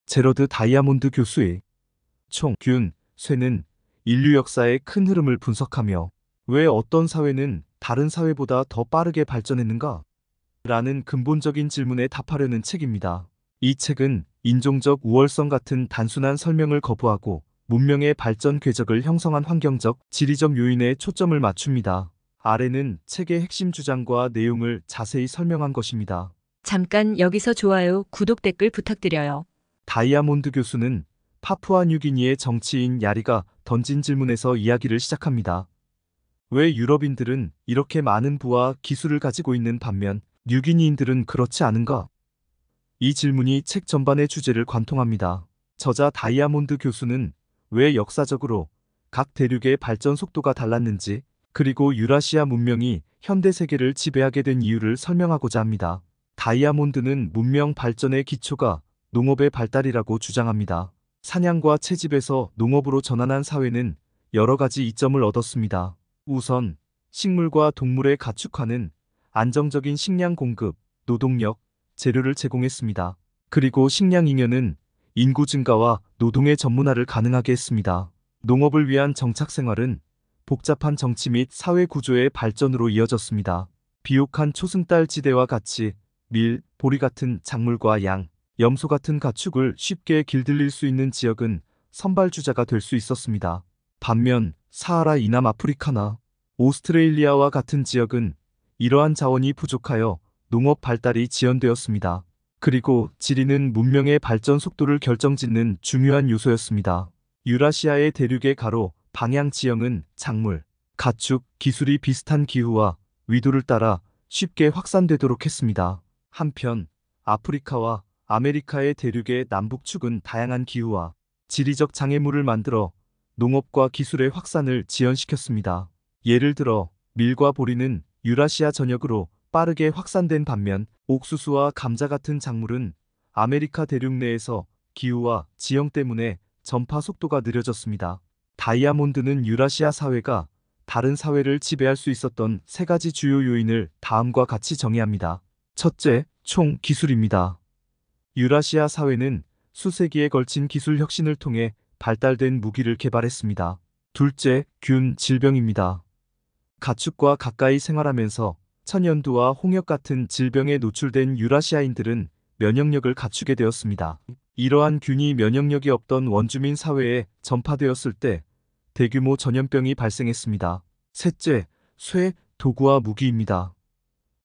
제러드 다이아몬드 교수의 총, 균, 쇠는 인류 역사의 큰 흐름을 분석하며 왜 어떤 사회는 다른 사회보다 더 빠르게 발전했는가? 라는 근본적인 질문에 답하려는 책입니다. 이 책은 인종적 우월성 같은 단순한 설명을 거부하고 문명의 발전 궤적을 형성한 환경적, 지리적 요인에 초점을 맞춥니다. 아래는 책의 핵심 주장과 내용을 자세히 설명한 것입니다. 잠깐 여기서 좋아요, 구독, 댓글 부탁드려요. 다이아몬드 교수는 파푸아 뉴기니의 정치인 야리가 던진 질문에서 이야기를 시작합니다. 왜 유럽인들은 이렇게 많은 부와 기술을 가지고 있는 반면 뉴기니인들은 그렇지 않은가? 이 질문이 책 전반의 주제를 관통합니다. 저자 다이아몬드 교수는 왜 역사적으로 각 대륙의 발전 속도가 달랐는지, 그리고 유라시아 문명이 현대 세계를 지배하게 된 이유를 설명하고자 합니다. 다이아몬드는 문명 발전의 기초가 농업의 발달이라고 주장합니다. 사냥과 채집에서 농업으로 전환한 사회는 여러 가지 이점을 얻었습니다. 우선 식물과 동물의 가축화는 안정적인 식량 공급, 노동력, 재료를 제공했습니다. 그리고 식량 잉여는 인구 증가와 노동의 전문화를 가능하게 했습니다. 농업을 위한 정착 생활은 복잡한 정치 및 사회 구조의 발전으로 이어졌습니다. 비옥한 초승달 지대와 같이 밀, 보리 같은 작물과 양, 염소 같은 가축을 쉽게 길들일 수 있는 지역은 선발주자가 될 수 있었습니다. 반면 사하라 이남 아프리카나 오스트레일리아와 같은 지역은 이러한 자원이 부족하여 농업 발달이 지연되었습니다. 그리고 지리는 문명의 발전 속도를 결정짓는 중요한 요소였습니다. 유라시아의 대륙의 가로, 방향 지형은 작물, 가축, 기술이 비슷한 기후와 위도를 따라 쉽게 확산되도록 했습니다. 한편 아프리카와 아메리카의 대륙의 남북축은 다양한 기후와 지리적 장애물을 만들어 농업과 기술의 확산을 지연시켰습니다. 예를 들어 밀과 보리는 유라시아 전역으로 빠르게 확산된 반면 옥수수와 감자 같은 작물은 아메리카 대륙 내에서 기후와 지형 때문에 전파 속도가 느려졌습니다. 다이아몬드는 유라시아 사회가 다른 사회를 지배할 수 있었던 세 가지 주요 요인을 다음과 같이 정의합니다. 첫째, 총 기술입니다. 유라시아 사회는 수세기에 걸친 기술 혁신을 통해 발달된 무기를 개발했습니다. 둘째, 균, 질병입니다. 가축과 가까이 생활하면서 천연두와 홍역 같은 질병에 노출된 유라시아인들은 면역력을 갖추게 되었습니다. 이러한 균이 면역력이 없던 원주민 사회에 전파되었을 때 대규모 전염병이 발생했습니다. 셋째, 쇠, 도구와 무기입니다.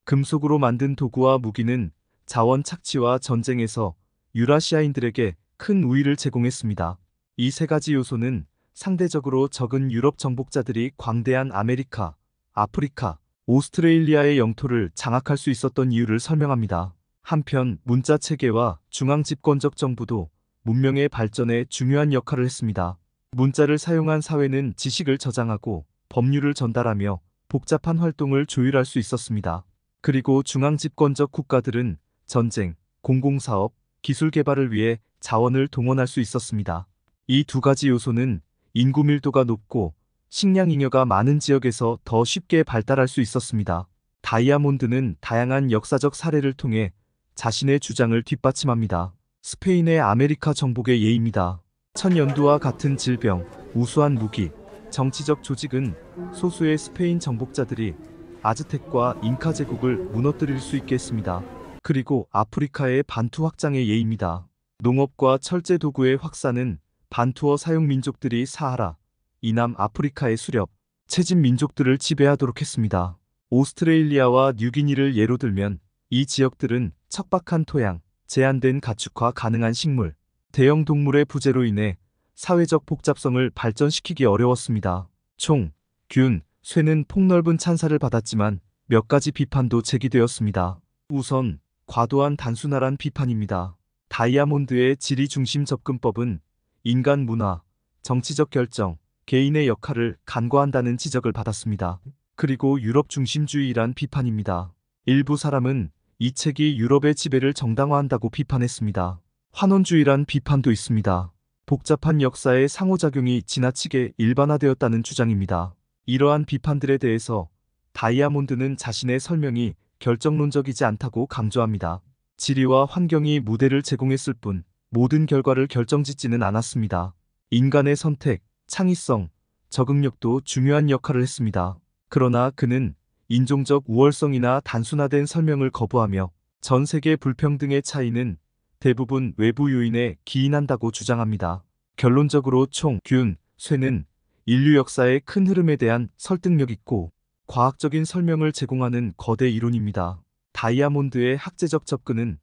금속으로 만든 도구와 무기는 자원 착취와 전쟁에서 유라시아인들에게 큰 우위를 제공했습니다. 이 세 가지 요소는 상대적으로 적은 유럽 정복자들이 광대한 아메리카, 아프리카, 오스트레일리아의 영토를 장악할 수 있었던 이유를 설명합니다. 한편 문자 체계와 중앙 집권적 정부도 문명의 발전에 중요한 역할을 했습니다. 문자를 사용한 사회는 지식을 저장하고 법률을 전달하며 복잡한 활동을 조율할 수 있었습니다. 그리고 중앙 집권적 국가들은 전쟁, 공공사업, 기술 개발을 위해 자원을 동원할 수 있었습니다. 이 두 가지 요소는 인구 밀도가 높고 식량 잉여가 많은 지역에서 더 쉽게 발달할 수 있었습니다. 다이아몬드는 다양한 역사적 사례를 통해 자신의 주장을 뒷받침합니다. 스페인의 아메리카 정복의 예입니다. 천연두와 같은 질병, 우수한 무기, 정치적 조직은 소수의 스페인 정복자들이 아즈텍과 잉카 제국을 무너뜨릴 수 있게 했습니다. 그리고 아프리카의 반투 확장의 예입니다. 농업과 철제 도구의 확산은 반투어 사용 민족들이 사하라, 이남 아프리카의 수렵, 채집 민족들을 지배하도록 했습니다. 오스트레일리아와 뉴기니를 예로 들면 이 지역들은 척박한 토양, 제한된 가축화 가능한 식물, 대형 동물의 부재로 인해 사회적 복잡성을 발전시키기 어려웠습니다. 총, 균, 쇠는 폭넓은 찬사를 받았지만 몇 가지 비판도 제기되었습니다. 우선 과도한 단순화란 비판입니다. 다이아몬드의 지리 중심 접근법은 인간 문화, 정치적 결정, 개인의 역할을 간과한다는 지적을 받았습니다. 그리고 유럽 중심주의란 비판입니다. 일부 사람은 이 책이 유럽의 지배를 정당화한다고 비판했습니다. 환원주의란 비판도 있습니다. 복잡한 역사의 상호작용이 지나치게 일반화되었다는 주장입니다. 이러한 비판들에 대해서 다이아몬드는 자신의 설명이 결정론적이지 않다고 강조합니다. 지리와 환경이 무대를 제공했을 뿐 모든 결과를 결정짓지는 않았습니다. 인간의 선택, 창의성, 적응력도 중요한 역할을 했습니다. 그러나 그는 인종적 우월성이나 단순화된 설명을 거부하며 전 세계 불평등의 차이는 대부분 외부 요인에 기인한다고 주장합니다. 결론적으로 총, 균, 쇠는 인류 역사의 큰 흐름에 대한 설득력 있고 과학적인 설명을 제공하는 거대 이론입니다. 다이아몬드의 학제적 접근은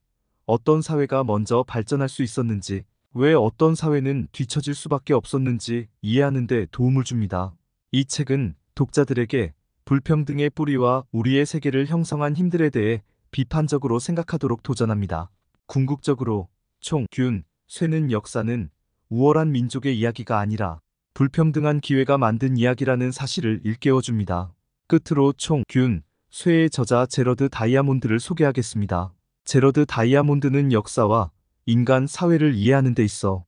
어떤 사회가 먼저 발전할 수 있었는지, 왜 어떤 사회는 뒤처질 수밖에 없었는지 이해하는 데 도움을 줍니다. 이 책은 독자들에게 불평등의 뿌리와 우리의 세계를 형성한 힘들에 대해 비판적으로 생각하도록 도전합니다. 궁극적으로 총, 균, 쇠는 역사는 우월한 민족의 이야기가 아니라 불평등한 기회가 만든 이야기라는 사실을 일깨워줍니다. 끝으로 총, 균, 쇠의 저자 제러드 다이아몬드를 소개하겠습니다. 제러드 다이아몬드는 역사와 인간 사회를 이해하는 데 있어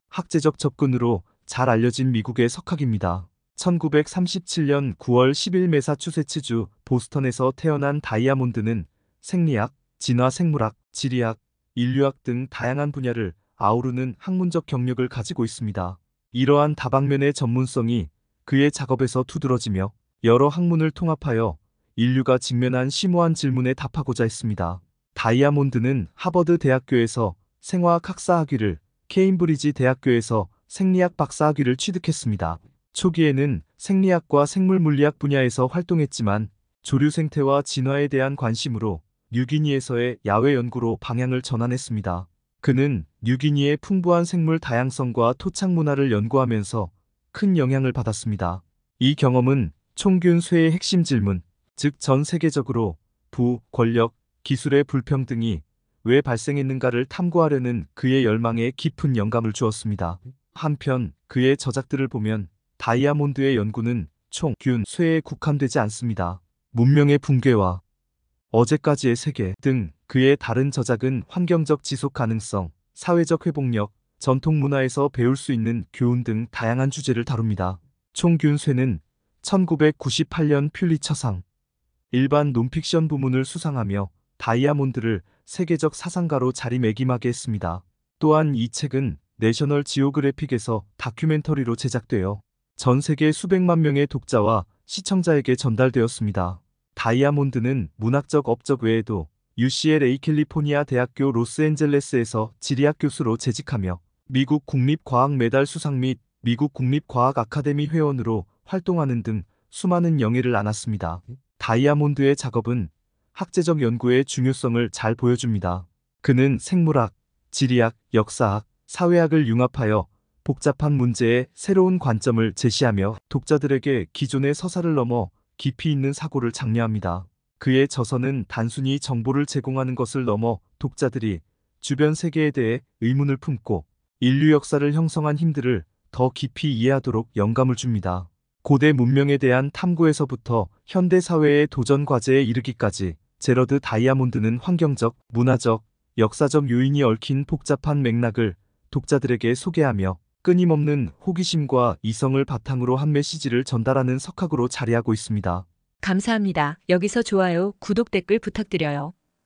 학제적 접근으로 잘 알려진 미국의 석학입니다. 1937년 9월 10일 매사추세츠주 보스턴에서 태어난 다이아몬드는 생리학, 진화생물학, 지리학, 인류학 등 다양한 분야를 아우르는 학문적 경력을 가지고 있습니다. 이러한 다방면의 전문성이 그의 작업에서 두드러지며 여러 학문을 통합하여 인류가 직면한 심오한 질문에 답하고자 했습니다. 다이아몬드는 하버드 대학교에서 생화학 학사학위를, 케임브리지 대학교에서 생리학 박사학위를 취득했습니다. 초기에는 생리학과 생물물리학 분야에서 활동했지만 조류 생태와 진화에 대한 관심으로 뉴기니에서의 야외 연구로 방향을 전환했습니다. 그는 뉴기니의 풍부한 생물 다양성과 토착 문화를 연구하면서 큰 영향을 받았습니다. 이 경험은 총균 쇠의 핵심 질문, 즉 전 세계적으로 부, 권력, 기술의 불평등이 왜 발생했는가를 탐구하려는 그의 열망에 깊은 영감을 주었습니다. 한편 그의 저작들을 보면 다이아몬드의 연구는 총, 균, 쇠에 국한되지 않습니다. 문명의 붕괴와 어제까지의 세계 등 그의 다른 저작은 환경적 지속 가능성, 사회적 회복력, 전통 문화에서 배울 수 있는 교훈 등 다양한 주제를 다룹니다. 총균 쇠는 1998년 퓰리처상 일반 논픽션 부문을 수상하며 다이아몬드를 세계적 사상가로 자리매김하게 했습니다. 또한 이 책은 내셔널 지오그래픽에서 다큐멘터리로 제작되어 전 세계 수백만 명의 독자와 시청자에게 전달되었습니다. 다이아몬드는 문학적 업적 외에도 UCLA 캘리포니아 대학교 로스앤젤레스에서 지리학 교수로 재직하며 미국 국립과학 메달 수상 및 미국 국립과학 아카데미 회원으로 활동하는 등 수많은 영예를 안았습니다. 다이아몬드의 작업은 학제적 연구의 중요성을 잘 보여줍니다. 그는 생물학, 지리학, 역사학, 사회학을 융합하여 복잡한 문제에 새로운 관점을 제시하며 독자들에게 기존의 서사를 넘어 깊이 있는 사고를 장려합니다. 그의 저서는 단순히 정보를 제공하는 것을 넘어 독자들이 주변 세계에 대해 의문을 품고 인류 역사를 형성한 힘들을 더 깊이 이해하도록 영감을 줍니다. 고대 문명에 대한 탐구에서부터 현대 사회의 도전 과제에 이르기까지 제러드 다이아몬드는 환경적, 문화적, 역사적 요인이 얽힌 복잡한 맥락을 독자들에게 소개하며 끊임없는 호기심과 이성을 바탕으로 한 메시지를 전달하는 석학으로 자리하고 있습니다. 감사합니다. 여기서 좋아요, 구독, 댓글 부탁드려요.